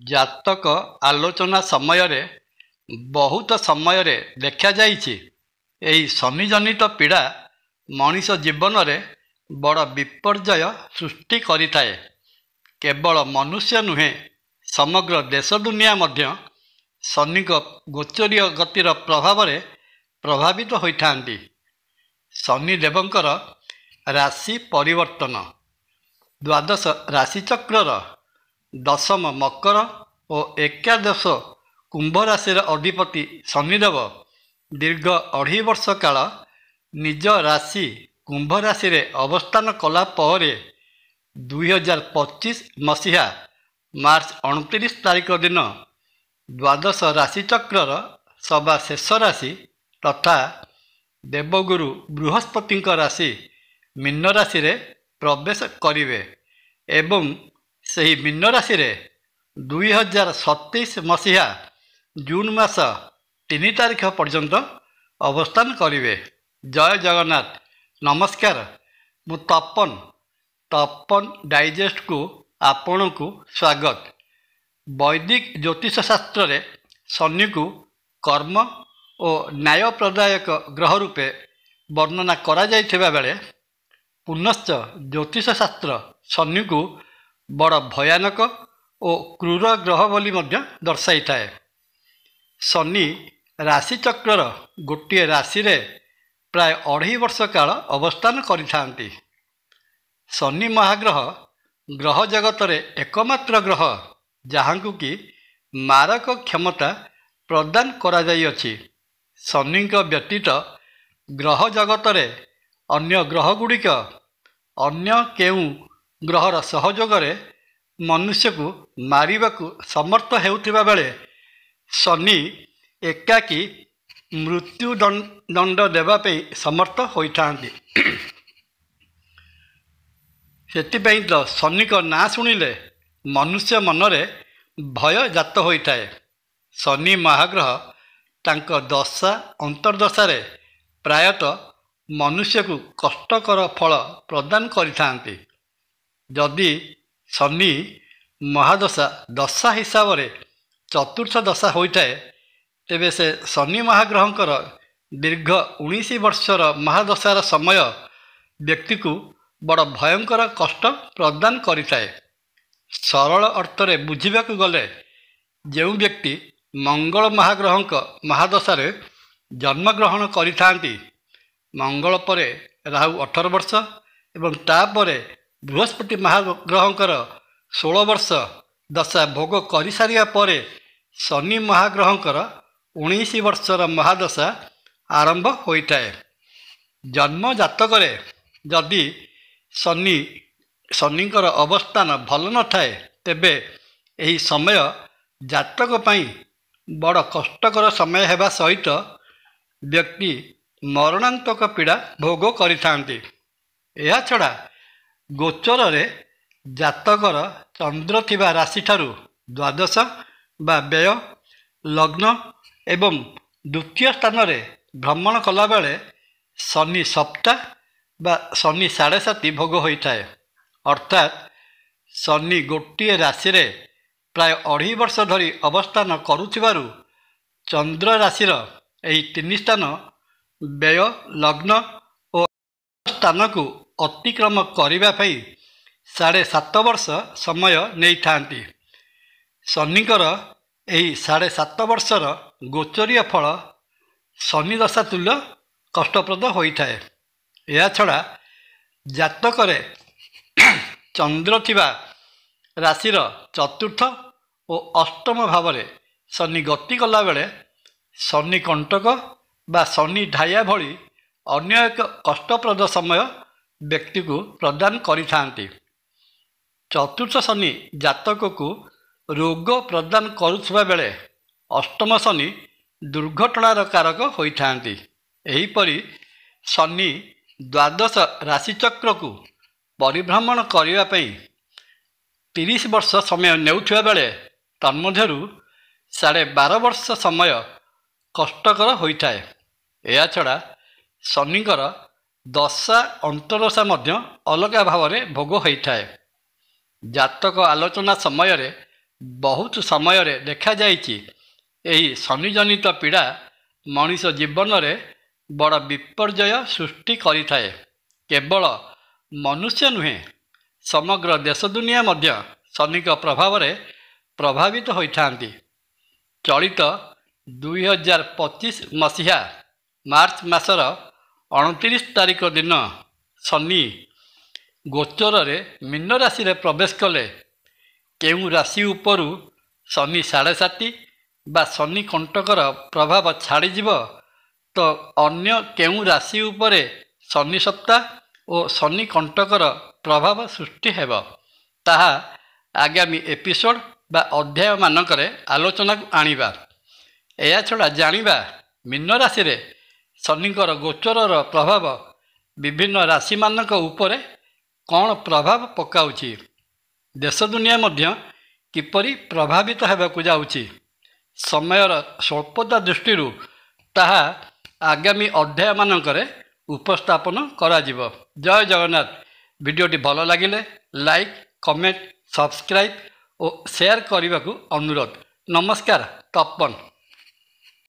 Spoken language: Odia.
ଜାତକ ଆଲୋଚନା ସମୟରେ ବହୁତ ସମୟରେ ଦେଖାଯାଇଛି ଏହି ଶନିଜନିତ ପୀଡ଼ା ମଣିଷ ଜୀବନରେ ବଡ଼ ବିପର୍ଯ୍ୟୟ ସୃଷ୍ଟି କରିଥାଏ। କେବଳ ମନୁଷ୍ୟ ନୁହେଁ, ସମଗ୍ର ଦେଶ ଦୁନିଆ ମଧ୍ୟ ଶନିଙ୍କ ଗୋଚରୀୟ ଗତିର ପ୍ରଭାବରେ ପ୍ରଭାବିତ ହୋଇଥାନ୍ତି। ଶନିଦେବଙ୍କର ରାଶି ପରିବର୍ତ୍ତନ। ଦ୍ୱାଦଶ ରାଶିଚକ୍ରର ଦଶମ ମକର ଓ ଏକାଦଶ କୁମ୍ଭ ରାଶିର ଅଧିପତି ଶନିଦେବ ଦୀର୍ଘ 2.5 ବର୍ଷ କାଳ ନିଜ ରାଶି କୁମ୍ଭ ରାଶିରେ ଅବସ୍ଥାନ କଲା ପରେ 2025 ମସିହା ମାର୍ଚ୍ଚ 29 ତାରିଖ ଦିନ ଦ୍ୱାଦଶ ରାଶିଚକ୍ରର ସବା ଶେଷ ରାଶି ତଥା ଦେବଗୁରୁ ବୃହସ୍ପତିଙ୍କ ରାଶି ମୀନ ରାଶିରେ ପ୍ରବେଶ କରିବେ ଏବଂ ସେହି ମୀନ ରାଶିରେ 2027 ମସିହା ଜୁନ୍ ମାସ 3 ତାରିଖ ପର୍ଯ୍ୟନ୍ତ ଅବସ୍ଥାନ କରିବେ। ଜୟ ଜଗନ୍ନାଥ। ନମସ୍କାର, ମୁଁ ତପନ ଡାଇଜେଷ୍ଟକୁ ଆପଣଙ୍କୁ ସ୍ୱାଗତ। ବୈଦିକ ଜ୍ୟୋତିଷ ଶାସ୍ତ୍ରରେ ଶନିକୁ କର୍ମ ଓ ନ୍ୟାୟପ୍ରଦାୟକ ଗ୍ରହ ରୂପେ ବର୍ଣ୍ଣନା କରାଯାଇଥିବା ବେଳେ ପୁନଶ୍ଚ ଜ୍ୟୋତିଷ ଶାସ୍ତ୍ର ଶନିକୁ ବଡ଼ ଭୟାନକ ଓ କ୍ରୂର ଗ୍ରହ ବୋଲି ମଧ୍ୟ ଦର୍ଶାଇଥାଏ। ଶନି ରାଶିଚକ୍ରର ଗୋଟିଏ ରାଶିରେ ପ୍ରାୟ 2.5 ବର୍ଷ କାଳ ଅବସ୍ଥାନ କରିଥାନ୍ତି। ଶନି ମହାଗ୍ରହ ଗ୍ରହ ଜଗତରେ ଏକମାତ୍ର ଗ୍ରହ ଯାହାଙ୍କୁ କି ମାରକ କ୍ଷମତା ପ୍ରଦାନ କରାଯାଇଅଛି। ଶନିଙ୍କ ବ୍ୟତୀତ ଗ୍ରହ ଜଗତରେ ଅନ୍ୟ ଗ୍ରହଗୁଡ଼ିକ ଅନ୍ୟ କେଉଁ ଗ୍ରହର ସହଯୋଗରେ ମନୁଷ୍ୟକୁ ମାରିବାକୁ ସମର୍ଥ ହେଉଥିବା ବେଳେ ଶନି ଏକାକୀ ମୃତ୍ୟୁ ଦଣ୍ଡ ଦେବା ପାଇଁ ସମର୍ଥ ହୋଇଥାନ୍ତି। ସେଥିପାଇଁ ତ ଶନିଙ୍କ ନାଁ ଶୁଣିଲେ ମନୁଷ୍ୟ ମନରେ ଭୟ ଜାତ ହୋଇଥାଏ। ଶନି ମହାଗ୍ରହ ତାଙ୍କ ଦଶା ଅନ୍ତର୍ଦଶାରେ ପ୍ରାୟତଃ ମନୁଷ୍ୟକୁ କଷ୍ଟକର ଫଳ ପ୍ରଦାନ କରିଥାନ୍ତି। ଯଦି ଶନି ମହାଦଶା ଦଶା ହିସାବରେ ଚତୁର୍ଥ ଦଶା ହୋଇଥାଏ, ତେବେ ସେ ଶନି ମହାଗ୍ରହଙ୍କର ଦୀର୍ଘ 19 ବର୍ଷର ମହାଦଶାର ସମୟ ବ୍ୟକ୍ତିକୁ ବଡ଼ ଭୟଙ୍କର କଷ୍ଟ ପ୍ରଦାନ କରିଥାଏ। ସରଳ ଅର୍ଥରେ ବୁଝିବାକୁ ଗଲେ ଯେଉଁ ବ୍ୟକ୍ତି ମଙ୍ଗଳ ମହାଗ୍ରହଙ୍କ ମହାଦଶାରେ ଜନ୍ମଗ୍ରହଣ କରିଥାନ୍ତି, ମଙ୍ଗଳ ପରେ ରାହୁ 18 ବର୍ଷ ଏବଂ ତାପରେ ବୃହସ୍ପତି ମହାଗ୍ରହଙ୍କର 16 ବର୍ଷ ଦଶା ଭୋଗ କରିସାରିବା ପରେ ଶନି ମହାଗ୍ରହଙ୍କର 19 ବର୍ଷର ମହାଦଶା ଆରମ୍ଭ ହୋଇଥାଏ। ଜନ୍ମ ଜାତକରେ ଯଦି ଶନିଙ୍କର ଅବସ୍ଥାନ ଭଲ ନଥାଏ, ତେବେ ଏହି ସମୟ ଜାତକ ପାଇଁ ବଡ଼ କଷ୍ଟକର ସମୟ ହେବା ସହିତ ବ୍ୟକ୍ତି ମରଣାନ୍ତକ ପୀଡ଼ା ଭୋଗ କରିଥାନ୍ତି। ଏହାଛଡ଼ା ଗୋଚରରେ ଜାତକର ଚନ୍ଦ୍ର ଥିବା ରାଶିଠାରୁ ଦ୍ୱାଦଶ ବା ବ୍ୟୟ ଲଗ୍ନ ଏବଂ ଦ୍ୱିତୀୟ ସ୍ଥାନରେ ଭ୍ରମଣ କଲାବେଳେ ଶନି ସପ୍ତା ବା ଶନି 7.5 ଭୋଗ ହୋଇଥାଏ। ଅର୍ଥାତ୍ ଶନି ଗୋଟିଏ ରାଶିରେ ପ୍ରାୟ 2.5 ବର୍ଷ ଧରି ଅବସ୍ଥାନ କରୁଥିବାରୁ ଚନ୍ଦ୍ର ରାଶିର ଏହି 3 ସ୍ଥାନ ବ୍ୟୟ ଲଗ୍ନ ଓ ସ୍ଥାନକୁ ଅତିକ୍ରମ କରିବା ପାଇଁ 7.5 ବର୍ଷ ସମୟ ନେଇଥାନ୍ତି। ଶନିଙ୍କର ଏହି 7.5 ବର୍ଷର ଗୋଚରୀୟ ଫଳ ଶନି ଦଶା ତୁଲ୍ୟ କଷ୍ଟପ୍ରଦ ହୋଇଥାଏ। ଏହାଛଡ଼ା ଜାତକରେ ଚନ୍ଦ୍ର ଥିବା ରାଶିର ଚତୁର୍ଥ ଓ ଅଷ୍ଟମ ଭାବରେ ଶନି ଗତି କଲାବେଳେ ଶନି କଣ୍ଟକ ବା ଶନି ଢାୟା ଭଳି ଅନ୍ୟ ଏକ କଷ୍ଟପ୍ରଦ ସମୟ ବ୍ୟକ୍ତିକୁ ପ୍ରଦାନ କରିଥାନ୍ତି। ଚତୁର୍ଥ ଶନି ଜାତକକୁ ରୋଗ ପ୍ରଦାନ କରୁଥିବା ବେଳେ ଅଷ୍ଟମ ଶନି ଦୁର୍ଘଟଣାର କାରକ ହୋଇଥାନ୍ତି। ଏହିପରି ଶନି ଦ୍ୱାଦଶ ରାଶିଚକ୍ରକୁ ପରିଭ୍ରମଣ କରିବା ପାଇଁ 30 ବର୍ଷ ସମୟ ନେଉଥିବା ବେଳେ ତନ୍ମଧ୍ୟରୁ 12.5 ବର୍ଷ ସମୟ କଷ୍ଟକର ହୋଇଥାଏ। ଏହାଛଡ଼ା ଶନିଙ୍କର ଦଶା ଅନ୍ତର୍ଦଶା ମଧ୍ୟ ଅଲଗା ଭାବରେ ଭୋଗ ହୋଇଥାଏ। ଜାତକ ଆଲୋଚନା ସମୟରେ ବହୁତ ସମୟରେ ଦେଖାଯାଇଛି ଏହି ଶନିଜନିତ ପୀଡ଼ା ମଣିଷ ଜୀବନରେ ବଡ଼ ବିପର୍ଯ୍ୟୟ ସୃଷ୍ଟି କରିଥାଏ। କେବଳ ମନୁଷ୍ୟ ନୁହେଁ, ସମଗ୍ର ଦେଶ ଦୁନିଆ ମଧ୍ୟ ଶନିଙ୍କ ପ୍ରଭାବରେ ପ୍ରଭାବିତ ହୋଇଥାନ୍ତି। ଚଳିତ 2025 ମସିହା ମାର୍ଚ୍ଚ ମାସର 29 ତାରିଖ ଦିନ ଶନି ଗୋଚରରେ ମୀନ ରାଶିରେ ପ୍ରବେଶ କଲେ। କେଉଁ ରାଶି ଉପରୁ ଶନି 7.5 ବା ଶନି କଣ୍ଟକର ପ୍ରଭାବ ଛାଡ଼ିଯିବ ତ ଅନ୍ୟ କେଉଁ ରାଶି ଉପରେ ଶନି ସପ୍ତା ଓ ଶନି କଣ୍ଟକର ପ୍ରଭାବ ସୃଷ୍ଟି ହେବ, ତାହା ଆଗାମୀ ଏପିସୋଡ଼ ବା ଅଧ୍ୟାୟମାନଙ୍କରେ ଆଲୋଚନାକୁ ଆଣିବା। ଏହାଛଡ଼ା ଜାଣିବା ମୀନ ରାଶିରେ ଶନିଙ୍କର ଗୋଚରର ପ୍ରଭାବ ବିଭିନ୍ନ ରାଶିମାନଙ୍କ ଉପରେ କ'ଣ ପ୍ରଭାବ ପକାଉଛି, ଦେଶ ଦୁନିଆ ମଧ୍ୟ କିପରି ପ୍ରଭାବିତ ହେବାକୁ ଯାଉଛି। ସମୟର ସ୍ୱଳ୍ପତା ଦୃଷ୍ଟିରୁ ତାହା ଆଗାମୀ ଅଧ୍ୟାୟମାନଙ୍କରେ ଉପସ୍ଥାପନ କରାଯିବ। ଜୟ ଜଗନ୍ନାଥ। ଭିଡ଼ିଓଟି ଭଲ ଲାଗିଲେ ଲାଇକ୍, କମେଣ୍ଟ, ସବସ୍କ୍ରାଇବ୍ ଓ ସେୟାର କରିବାକୁ ଅନୁରୋଧ। ନମସ୍କାର। ତପନ।